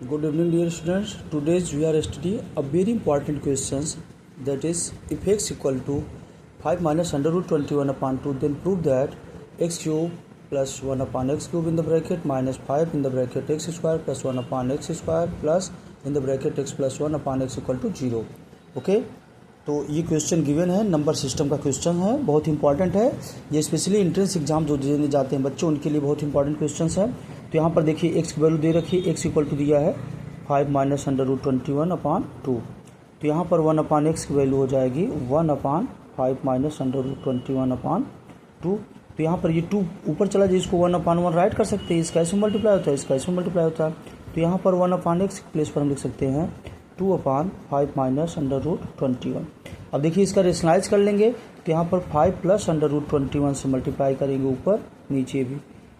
Good evening, dear students. Today we are studying a very important questions, that is, if x equal to 5 minus under root 21 upon 2, then prove that x cube plus 1 upon x cube in the bracket minus 5 in the bracket x square plus 1 upon x square plus in the bracket x plus 1 upon x equal to 0. Okay, तो ये question given है, number system का question है, बहुत important है। ये specially entrance exam जो देने जाते हैं बच्चों, उनके लिए बहुत इंपॉर्टेंट क्वेश्चन है। तो यहाँ पर देखिए एक्स की वैल्यू दे रखी है, एक्स इक्वल टू दिया है 5 माइनस अंडर रूट 21 अपान 2। तो यहाँ पर 1 अपान एक्स की वैल्यू हो जाएगी 1 अपान 5 माइनस अंडर रूट 21 अपान 2। तो यहाँ पर ये 2 ऊपर चला जाए, इसको 1 अपान 1 राइट कर सकते हैं, इसका इसमें मल्टीप्लाई होता है, इसका इसमें मल्टीप्लाई होता है। तो यहाँ पर 1 अपान एक्स प्लेस पर हम लिख सकते हैं 2 अपान 5 माइनस अंडर रूट 21। अब देखिए इसका रेशनलाइज कर लेंगे, तो यहाँ पर 5 प्लस अंडर रूट 21 से मल्टीप्लाई करेंगे ऊपर नीचे भी,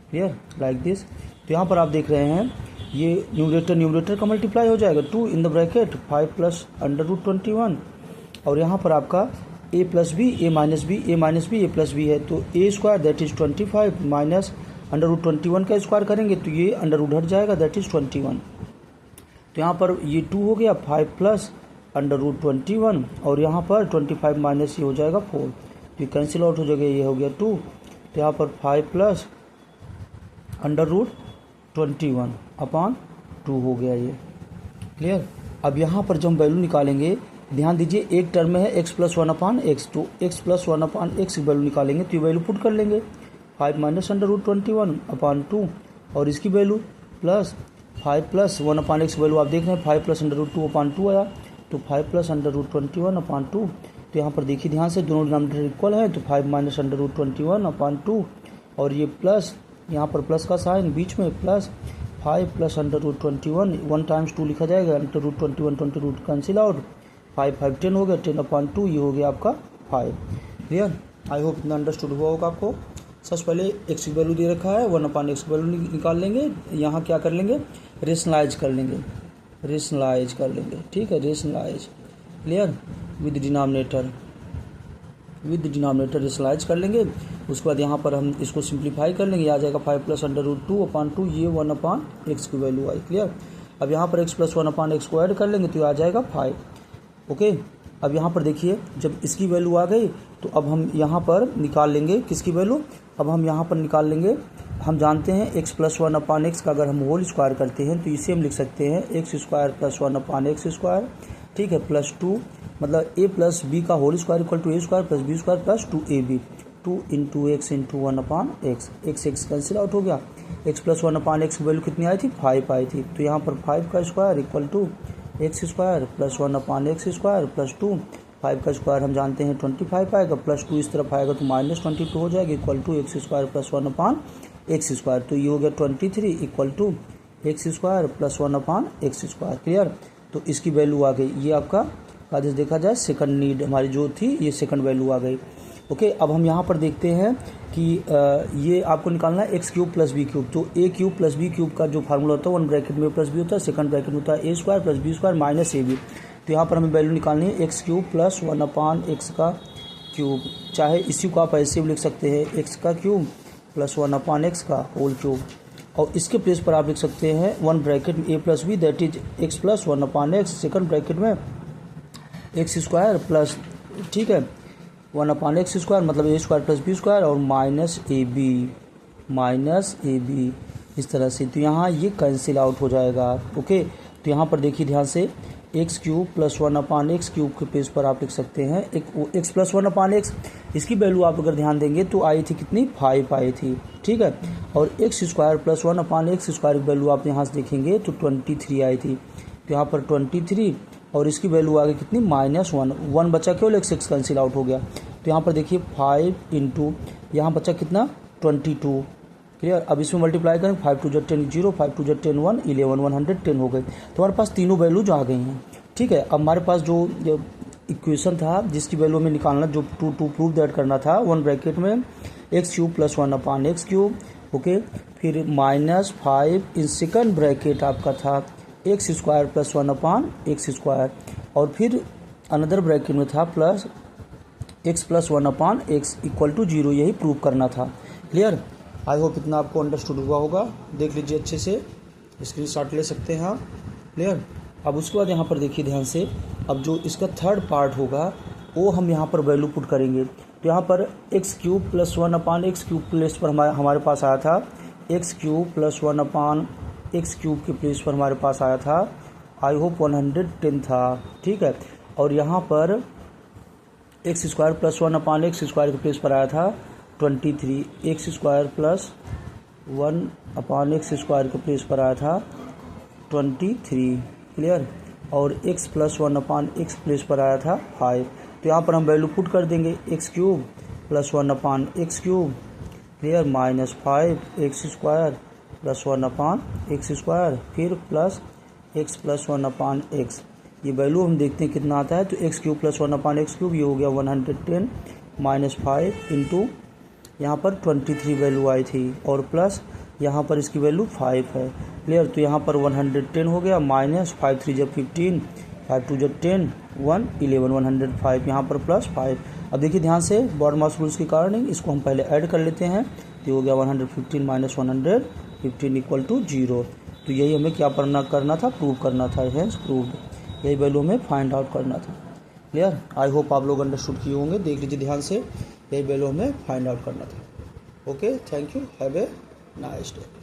क्लियर, लाइक दिस। तो यहाँ पर आप देख रहे हैं ये न्यूमरेटर का मल्टीप्लाई हो जाएगा 2 in the bracket 5 plus under root 21, और यहाँ पर आपका a plus b a minus b a plus b है, तो a square that is 25 minus under root 21 का स्क्वायर करेंगे तो ये अंडर रूट हट जाएगा, दैट इज 21। तो यहाँ पर ये 2 हो गया 5 प्लस अंडर रूट 21, और यहाँ पर 25 माइनस ये हो जाएगा 4, तो ये कैंसिल आउट हो जाएगा, ये हो गया 2। तो यहाँ पर 5 प्लस अंडर रूट 21 अपान 2 हो गया ये, क्लियर। अब यहाँ पर जब हम वैल्यू निकालेंगे, ध्यान दीजिए एक टर्म में है x प्लस 1 अपान एक्स, तो x प्लस 1 अपान एक्स की वैल्यू निकालेंगे तो ये वैल्यू पुट कर लेंगे 5 माइनस अंडर रूट 21 अपान 2, और इसकी value plus 5 plus 1 upon x value आप देख रहे हैं 5 प्लस अंडर रूट 2 अपान 2 आया, तो 5 प्लस अंडर रूट 21 अपान 2। तो यहाँ पर देखिए ध्यान से दोनों डिनोमिनेटर इक्वल है, तो 5 माइनस अंडर रूट 21 अपान 2, और ये प्लस यहाँ पर प्लस का साइन बीच में, plus 5 plus under root 21 1 times 2 लिखा जाएगा, under root 21 20 root cancel out, 5 5 10 हो गया, 10 अपान 2 ये हो गया आपका 5, क्लियर। आई होप इतना अंडरस्टूड हुआ होगा आपको। सबसे पहले एक्स की वैल्यू दे रखा है, 1 अपान एक्स की वैल्यू निकाल लेंगे, यहाँ क्या कर लेंगे, रेशनलाइज कर लेंगे, ठीक है, rationalise, clear, with denominator rationalise कर लेंगे। उसके बाद यहाँ पर हम इसको सिंप्लीफाई कर लेंगे, आ जाएगा 5 प्लस अंडर रूट 2 अपान 2, ये 1 अपान एक्स की वैल्यू आई, क्लियर। अब यहाँ पर x प्लस 1 अपान एक्स को ऐड कर लेंगे तो आ जाएगा 5, ओके। अब यहाँ पर देखिए जब इसकी वैल्यू आ गई तो अब हम यहाँ पर निकाल लेंगे किसकी वैल्यू, अब हम यहाँ पर निकाल लेंगे, हम जानते हैं x प्लस 1 अपान एक्स का अगर हम होल स्क्वायर करते हैं तो इसे हम लिख सकते हैं x square plus 1 upon x square, ठीक है, प्लस 2, मतलब a प्लस बी का whole square equal to a square plus b square plus 2ab, 2 into x into 1 upon x, x cancel out हो गया। x प्लस 1 अपान एक्स की value कितनी आई थी, 5 आई थी, तो यहाँ पर 5 का square equal to x square plus 1 upon x square plus 2, 5 का स्क्वायर हम जानते हैं 25 आएगा, प्लस 2 इस तरफ आएगा तो माइनस 22 हो जाएगा, equal to x square plus 1 upon x square, तो ये हो गया 23 equal to x square plus 1 upon x square, clear. तो इसकी वैल्यू आ गई, ये आपका आदेश देखा जाए सेकंड नीड हमारी जो थी, ये सेकंड वैल्यू आ गई, ओके। अब हम यहाँ पर देखते हैं कि ये आपको निकालना है x cube plus b cube, तो a cube plus b cube का जो फार्मूला होता है 1 ब्रैकेट में प्लस बी होता है, सेकंड ब्रैकेट में होता है a square plus b square minus a b. तो यहाँ पर हमें वैल्यू निकालनी है x cube plus 1 upon x का क्यूब, चाहे इसी को आप ऐसे भी लिख सकते हैं एक्स का क्यूब प्लस 1 अपान एक्स का होल क्यूब, और इसके प्लेस पर आप लिख सकते हैं 1 ब्रैकेट में a plus b that is x plus 1 upon x, second bracket में एक्स स्क्वायर प्लस, ठीक है, 1 अपान एक्स स्क्वायर मतलब a square plus b square, और माइनस ए बी इस तरह से। तो यहाँ ये कैंसिल आउट हो जाएगा, ओके। तो यहाँ पर देखिए ध्यान से x cube plus 1 upon x cube के पेज पर आप लिख सकते हैं एक्स प्लस 1 अपान एक्स, इसकी वैल्यू आप अगर ध्यान देंगे तो आई थी कितनी, 5 आई थी, ठीक है, और x square plus 1 upon x square की वैल्यू आप यहाँ से देखेंगे तो 23 आई थी, तो यहाँ पर 23, और इसकी वैल्यू आ गई कितनी, -1 बचा, केवल x कैंसिल आउट हो गया। तो यहाँ पर देखिए 5 इंटू यहाँ बचा कितना 22, क्लियर। अब इसमें मल्टीप्लाई करें 5 2 10 0, 5 2 10 1 11 110 हो गए, तो हमारे पास तीनों वैल्यू जो आ गई हैं, ठीक है। अब हमारे पास जो इक्वेशन था जिसकी वैल्यू हमें निकालना, जो टू प्रूव दैट करना था, 1 ब्रैकेट में x cube plus 1 upon x cube, okay, फिर -5 इन सेकंड ब्रैकेट आपका था x square plus 1 upon x square, और फिर अनदर ब्रैकेट में था plus x plus 1 upon x equal to 0, यही प्रूव करना था, क्लियर। आई होप इतना आपको अंडरस्टूड हुआ होगा, देख लीजिए अच्छे से, स्क्रीनशॉट ले सकते हैं आप। क्लियर। अब उसके बाद यहाँ पर देखिए ध्यान से, अब जो इसका थर्ड पार्ट होगा वो हम यहाँ पर वैल्यू पुट करेंगे। तो यहाँ पर x cube plus 1/x³ place पर हमारे पास आया था, एक्स क्यूब प्लस 1/x³ के प्लेस पर हमारे पास आया था, आई होप 110 था, ठीक है। और यहाँ पर x² प्लस 1/x² के प्लेस पर आया था 23, x² प्लस 1/x² के प्लेस पर आया था 23, क्लियर। और x प्लस 1/x प्लेस पर आया था 5। तो यहाँ पर हम वैल्यू पुट कर देंगे, x³ plus 1/x³, clear, minus 5x² plus 1/x², फिर प्लस x प्लस 1/x। ये वैल्यू हम देखते हैं कितना आता है। तो x³ प्लस 1/x³, ये हो गया 110 माइनस 5 इंटू यहाँ पर 23 वैल्यू आई थी, और प्लस यहाँ पर इसकी वैल्यू 5 है, क्लियर। तो यहाँ पर 110 हो गया, माइनस 5 3 जब 15, 5 2 जब 10, 1 11, 105 यहाँ पर प्लस 5। अब देखिए ध्यान से, बॉडमास रूल्स के कारण इसको हम पहले ऐड कर लेते हैं। तो हो गया 115 माइनस 115 इक्वल टू 0। तो यही हमें क्या करना था, प्रूव करना था, हेंस प्रूव्ड। यही वैल्यू हमें फाइंड आउट करना था, क्लियर। आई होप आप लोग अंडरस्टूड किए होंगे। देख लीजिए ध्यान से, यही वैल्यू हमें फाइंड आउट करना था। Okay, thank you, have a nice day.